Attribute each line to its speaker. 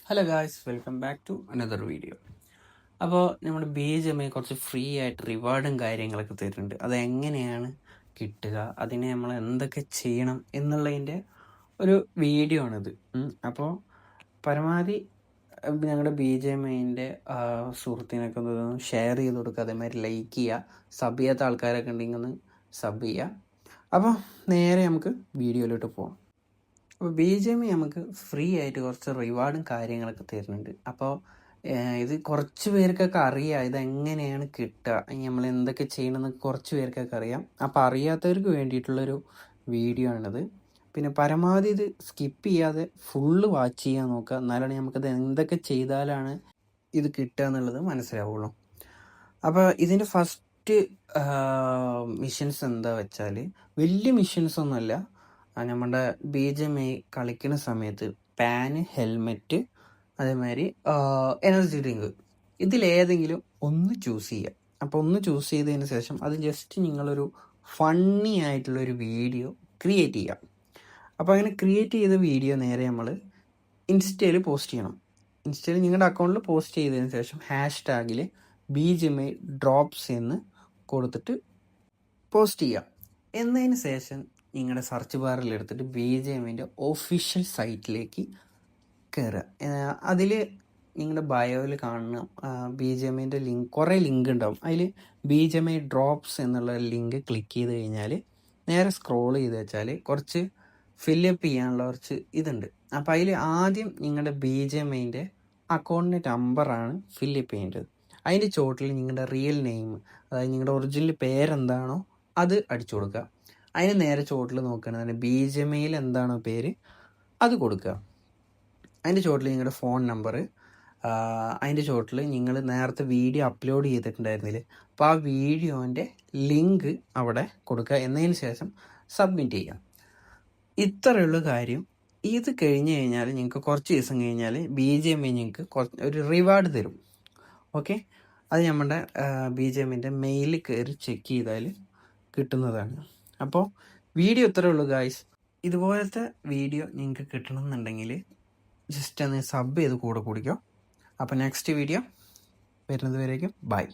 Speaker 1: Hello guys, welcome back to another video. അപ്പോൾ നമ്മുടെ BGMI കുറച്ച് ഫ്രീ ആയിട്ട് റിവാർഡും കാര്യങ്ങളൊക്കെ തരുന്നുണ്ട്. അതെങ്ങനെയാണ് കിട്ടുക, അതിനെ നമ്മൾ എന്തൊക്കെ ചെയ്യണം എന്നുള്ളതിൻ്റെ ഒരു വീഡിയോ ആണിത്. അപ്പോൾ പരമാവധി ഞങ്ങളുടെ BGMIൻ്റെ സുഹൃത്തിനൊക്കെ ഒന്ന് ഷെയർ ചെയ്ത് കൊടുക്കുക, അതേമാതിരി ലൈക്ക് ചെയ്യുക, സബ് ചെയ്യാത്ത ആൾക്കാരൊക്കെ ഉണ്ടെങ്കിൽ ഒന്ന് സബ് ചെയ്യുക. അപ്പോൾ നേരെ നമുക്ക് വീഡിയോയിലോട്ട് പോകാം. അപ്പോൾ BGMI നമുക്ക് ഫ്രീ ആയിട്ട് കുറച്ച് റിവാർഡും കാര്യങ്ങളൊക്കെ തരുന്നുണ്ട്. അപ്പോൾ ഇത് കുറച്ച് പേർക്കൊക്കെ അറിയാം ഇതെങ്ങനെയാണ് കിട്ടുക, നമ്മൾ എന്തൊക്കെ ചെയ്യണമെന്ന് കുറച്ച് പേർക്കൊക്കെ അറിയാം. അപ്പോൾ അറിയാത്തവർക്ക് വേണ്ടിയിട്ടുള്ളൊരു വീഡിയോ ആണിത്. പിന്നെ പരമാവധി ഇത് സ്കിപ്പ് ചെയ്യാതെ ഫുള്ള് വാച്ച് ചെയ്യാൻ നോക്കുക, എന്നാലാണ് നമുക്കത് എന്തൊക്കെ ചെയ്താലാണ് ഇത് കിട്ടുക എന്നുള്ളത് മനസ്സിലാവുള്ളൂ. അപ്പോൾ ഇതിൻ്റെ ഫസ്റ്റ് മിഷൻസ് എന്താ വെച്ചാൽ വലിയ മിഷൻസ് ഒന്നുമല്ല. നമ്മുടെ BGMI കളിക്കുന്ന സമയത്ത് പാന്, ഹെൽമെറ്റ്, അതേമാതിരി എനർജി ഡ്രിങ്ക്, ഇതിലേതെങ്കിലും ഒന്ന് ചൂസ് ചെയ്യുക. അപ്പോൾ ഒന്ന് ചൂസ് ചെയ്തതിന് ശേഷം അത് ജസ്റ്റ് നിങ്ങളൊരു ഫണ്ണി ആയിട്ടുള്ളൊരു വീഡിയോ ക്രിയേറ്റ് ചെയ്യുക. അപ്പോൾ അങ്ങനെ ക്രിയേറ്റ് ചെയ്ത വീഡിയോ നേരെ നമ്മൾ ഇൻസ്റ്റയിൽ പോസ്റ്റ് ചെയ്യണം. ഇൻസ്റ്റയിൽ നിങ്ങളുടെ അക്കൗണ്ടിൽ പോസ്റ്റ് ചെയ്തതിന് ശേഷം ഹാഷ്ടാഗിൽ BGMI ഡ്രോപ്സ് എന്ന് കൊടുത്തിട്ട് പോസ്റ്റ് ചെയ്യുക. എന്നതിന് ശേഷം നിങ്ങളുടെ സെർച്ച് ബാറിൽ എടുത്തിട്ട് BGMIൻ്റെ ഒഫീഷ്യൽ സൈറ്റിലേക്ക് കയറുക. അതിൽ നിങ്ങളുടെ ബയോയിൽ കാണുന്ന BGMIൻ്റെ ലിങ്ക്, കുറേ ലിങ്ക് ഉണ്ടാവും. അതിൽ BGMI ഡ്രോപ്സ് എന്നുള്ള ലിങ്ക് ക്ലിക്ക് ചെയ്ത് കഴിഞ്ഞാൽ നേരെ സ്ക്രോൾ ചെയ്ത് വെച്ചാൽ കുറച്ച് ഫില്ലപ്പ് ചെയ്യാനുള്ള കുറച്ച് ഇതുണ്ട്. അപ്പോൾ അതിൽ ആദ്യം നിങ്ങളുടെ BGMIൻ്റെ അക്കൗണ്ടിൻ്റെ നമ്പറാണ് ഫില്ലപ്പ് ചെയ്യേണ്ടത്. അതിൻ്റെ ചോട്ടിൽ നിങ്ങളുടെ റിയൽ നെയിം, അതായത് നിങ്ങളുടെ ഒറിജിനൽ പേരെന്താണോ അത് അടിച്ചു കൊടുക്കുക. അതിന് നേരെ ചോട്ടിൽ നോക്കുകയാണെങ്കിൽ BGMIയിൽ എന്താണോ പേര് അത് കൊടുക്കുക. അതിൻ്റെ ചോട്ടിൽ നിങ്ങളുടെ ഫോൺ നമ്പർ, അതിൻ്റെ ചോട്ടിൽ നിങ്ങൾ നേരത്തെ വീഡിയോ അപ്ലോഡ് ചെയ്തിട്ടുണ്ടായിരുന്നില്ലേ, അപ്പോൾ ആ വീഡിയോൻ്റെ ലിങ്ക് അവിടെ കൊടുക്കുക. എന്നതിന് ശേഷം സബ്മിറ്റ് ചെയ്യുക. ഇത്രയുള്ള കാര്യം. ഇത് കഴിഞ്ഞ് കഴിഞ്ഞാൽ നിങ്ങൾക്ക് കുറച്ച് ദിവസം കഴിഞ്ഞാൽ BGMI നിങ്ങൾക്ക് ഒരു റിവാർഡ് തരും. ഓക്കെ, അത് നമ്മുടെ BGMIൻ്റെ മെയിലിൽ കയറി ചെക്ക് ചെയ്താൽ കിട്ടുന്നതാണ്. അപ്പോൾ വീഡിയോ ഇത്രേ ഉള്ളൂ ഗായ്സ്. ഇതുപോലത്തെ വീഡിയോ നിങ്ങൾക്ക് കിട്ടണമെന്നുണ്ടെങ്കിൽ ജസ്റ്റ് ഒന്ന് സബ് ചെയ്ത് കൂടെ കുടിക്കോ. അപ്പോൾ നെക്സ്റ്റ് വീഡിയോ വരുന്നത് വരേക്കും ബൈ.